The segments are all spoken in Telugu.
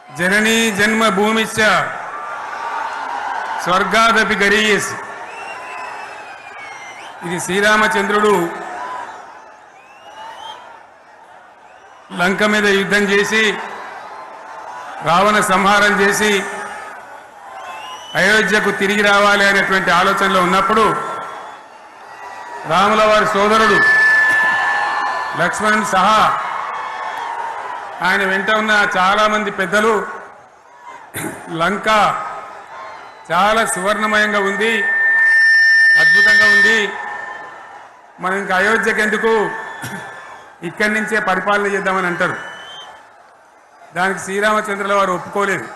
जननी जन्मभूमिश्च स्वर्गादपि गरीयसी। ఇది శ్రీరామచంద్రుడు లంక మీద యుద్ధం చేసి రావణ సంహారం చేసి అయోధ్యకు తిరిగి రావాలి అనేటువంటి ఆలోచనలో ఉన్నప్పుడు రాముల వారి సోదరుడు లక్ష్మణుడు సహా ఆయన వెంట ఉన్న చాలా మంది పెద్దలు లంక చాలా సువర్ణమయంగా ఉంది, అద్భుతంగా ఉంది, మనం ఇంకా అయోధ్యకు ఎందుకు ఇక్కడి నుంచే పరిపాలన చేద్దామని అంటారు. దానికి శ్రీరామచంద్రుల వారు ఒప్పుకోలేదు.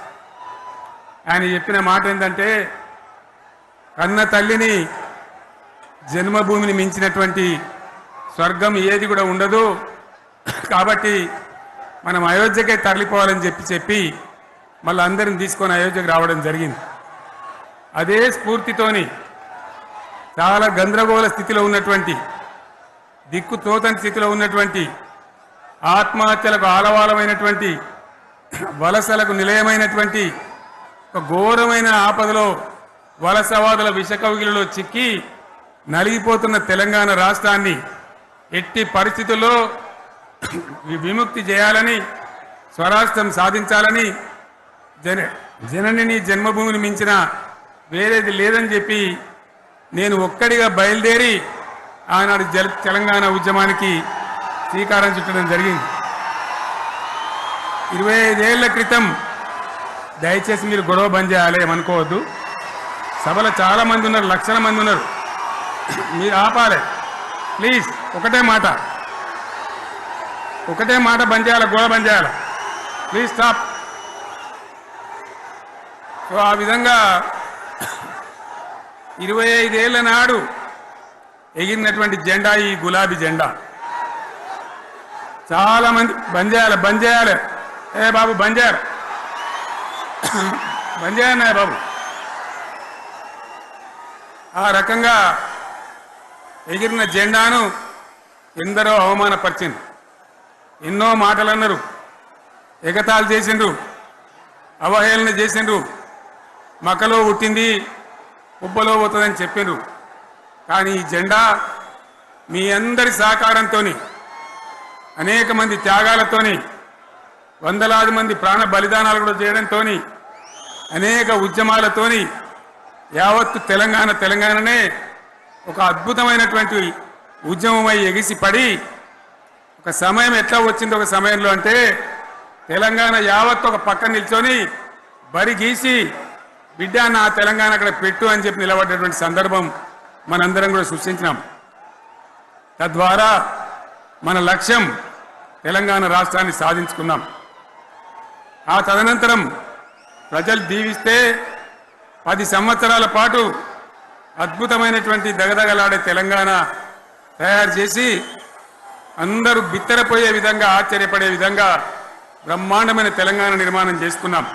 ఆయన చెప్పిన మాట ఏంటంటే, కన్న తల్లిని జన్మభూమిని మించినటువంటి స్వర్గం ఏది కూడా ఉండదు, కాబట్టి మనం అయోధ్యకే తరలిపోవాలని చెప్పి మళ్ళీ అందరిని తీసుకొని అయోధ్యకు రావడం జరిగింది. అదే స్ఫూర్తితోని చాలా గందరగోళ స్థితిలో ఉన్నటువంటి, దిక్కు తోతని స్థితిలో ఉన్నటువంటి, ఆత్మహత్యలకు ఆలవాలమైనటువంటి, వలసలకు నిలయమైనటువంటి ఒక ఘోరమైన ఆపదలో వలసవాదుల విషకౌగిలిలో చిక్కి నలిగిపోతున్న తెలంగాణ రాష్ట్రాన్ని ఎట్టి పరిస్థితుల్లో విముక్తి చేయాలని, స్వరాష్ట్రం సాధించాలని, జనని జన్మభూమిని మించిన వేరేది లేదని చెప్పి నేను ఒక్కడిగా బయలుదేరి ఆనాడు తెలంగాణ ఉద్యమానికి శ్రీకారం చుట్టడం జరిగింది. 25 ఏళ్ల క్రితం, దయచేసి మీరు గొడవ బంద్ చేయాలి ఏమనుకోవద్దు, సభలో చాలా మంది ఉన్నారు, లక్షల మంది ఉన్నారు, మీరు ఆపాలి ప్లీజ్. ఒకటే మాట బంద్ చేయాలి, గొడవ బంద్ చేయాలి, ప్లీజ్ స్టాప్. సో ఆ విధంగా 25 ఏళ్ల నాడు ఎగిరినటువంటి జెండా ఈ గులాబీ జెండా. చాలా మంది బంద్ చేయాలి, ఏ బాబు బంద్ చేయాలి బాబు. ఆ రకంగా ఎగిరిన జెండాను ఎందరో అవమానపరిచింది, ఎన్నో మాటలు అన్నారు, ఎగతాళి చేసిండ్రు, అవహేళన చేసిండ్రు, మకలో పుట్టింది ఉబ్బలో పోతుందని చెప్పిండ్రు. కానీ ఈ జెండా మీ అందరి సహకారంతో, అనేక మంది త్యాగాలతోని, వందలాది మంది ప్రాణ బలిదానాలు కూడా చేయడంతో, అనేక ఉద్యమాలతోని యావత్తు తెలంగాణనే ఒక అద్భుతమైనటువంటి ఉద్యమమై ఎగిసిపడి, ఒక సమయం ఎట్లా వచ్చింది, ఒక సమయంలో అంటే తెలంగాణ యావత్తు ఒక పక్కన నిల్చొని బరి గీసి బిడ్డ నా తెలంగాణ అక్కడ పెట్టు అని చెప్పి నిలబడ్డటువంటి సందర్భం మనందరం కూడా సృష్టించినాం. తద్వారా మన లక్ష్యం తెలంగాణ రాష్ట్రాన్ని సాధించుకున్నాం. ఆ తదనంతరం ప్రజలు దీవిస్తే 10 సంవత్సరాల పాటు అద్భుతమైనటువంటి దగదగలాడే తెలంగాణ తయారు చేసి అందరూ బిత్తరపోయే విధంగా, ఆశ్చర్యపడే విధంగా బ్రహ్మాండమైన తెలంగాణ నిర్మాణం చేసుకున్నాం.